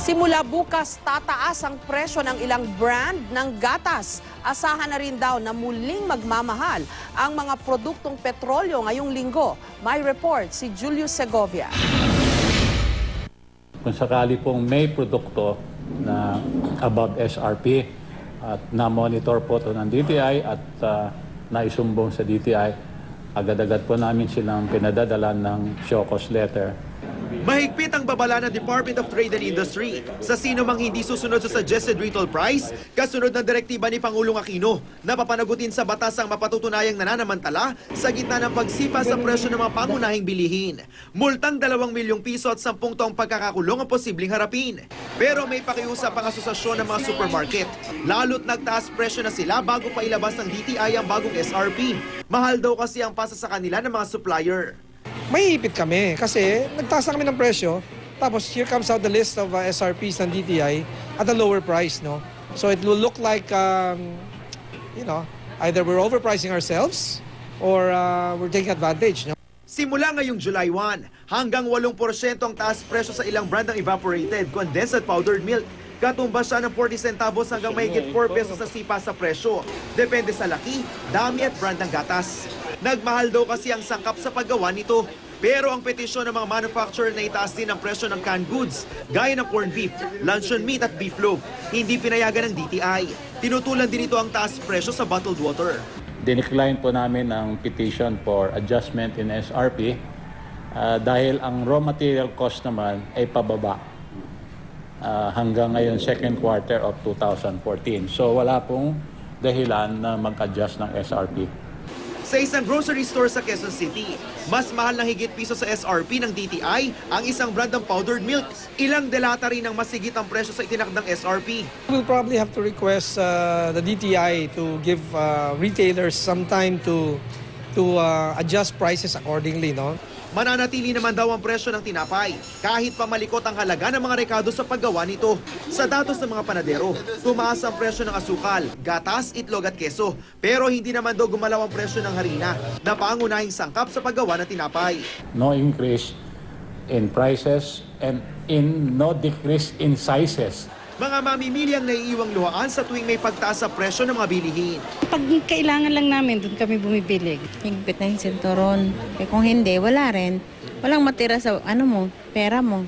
Simula bukas, tataas ang presyo ng ilang brand ng gatas. Asahan na rin daw na muling magmamahal ang mga produktong petrolyo ngayong linggo. May report si Julius Segovia. Kung sakali pong may produkto na above SRP at na-monitor po ito ng DTI at naisumbong sa DTI, agad-agad po namin silang pinadadala ng show cause letter. Mahigpit ang babala ng Department of Trade and Industry sa sino mang hindi susunod sa suggested retail price kasunod ng direktiba ni Pangulong Aquino na papanagutin sa batas ang mapatutunayang nananamantala sa gitna ng pagsipa sa presyo ng mga pangunahing bilihin. Multang 2 milyong piso at 10 taong pagkakakulong ang posibleng harapin. Pero may pakiusap ang asosasyon ng mga supermarket. Lalo't nagtaas presyo na sila bago pa ilabas ng DTI ang bagong SRP. Mahal daw kasi ang pasa sa kanila ng mga supplier. May ipit kami kasi nagtaas na kami ng presyo, tapos here comes out the list of SRPs ng DTI at a lower price, no? So it will look like, either we're overpricing ourselves or we're taking advantage, no? Simula ngayong July 1, hanggang 8% ang taas presyo sa ilang brand ng evaporated, condensed at powdered milk. Katumbas siya ng 40 centavos hanggang mahigit 4 pesos sa sipa sa presyo. Depende sa laki, dami at brand ng gatas. Nagmahal daw kasi ang sangkap sa paggawa nito. Pero ang petisyon ng mga manufacturer na itaas din ang presyo ng canned goods, gaya ng corned beef, luncheon meat at beef loaf, hindi pinayagan ng DTI. Tinutulan din ito ang taas presyo sa bottled water. Dinecline po namin ang petition for adjustment in SRP dahil ang raw material cost naman ay pababa hanggang ngayon second quarter of 2014. So wala pong dahilan na mag-adjust ng SRP. Sa isang grocery store sa Quezon City, mas mahal ng higit piso sa SRP ng DTI ang isang brand ng powdered milk. Ilang delata rin ang masigit ang presyo sa itinakdang SRP. We'll probably have to request the DTI to give retailers some time to adjust prices accordingly, no? Mananatili naman daw ang presyo ng tinapay kahit pa malikot ang halaga ng mga rekado sa paggawa nito. Sa datos ng mga panadero, tumaas ang presyo ng asukal, gatas, itlog at keso. Pero hindi naman daw gumalaw ang presyo ng harina na pangunahing sangkap sa paggawa ng tinapay. No increase in prices and no decrease in sizes. Mga mamimili ang naiiwang luhaan sa tuwing may pagtaas sa presyo ng mga bilihin. Pag kailangan lang namin, doon kami bumibili. Higpit na yung sinturon. Eh kung hindi, wala rin. Walang matira sa pera mo.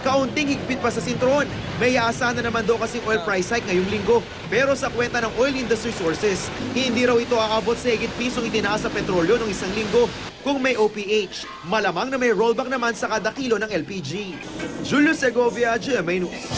Kaunting higpit pa sa sinturon. May aasahan na naman daw kasing oil price hike ngayong linggo. Pero sa kwenta ng oil industry sources, hindi raw ito aabot sa higit pisong itinaas sa petrolyo ng isang linggo. Kung may OPH, malamang na may rollback naman sa kada kilo ng LPG. Julius Segovia, GMA News.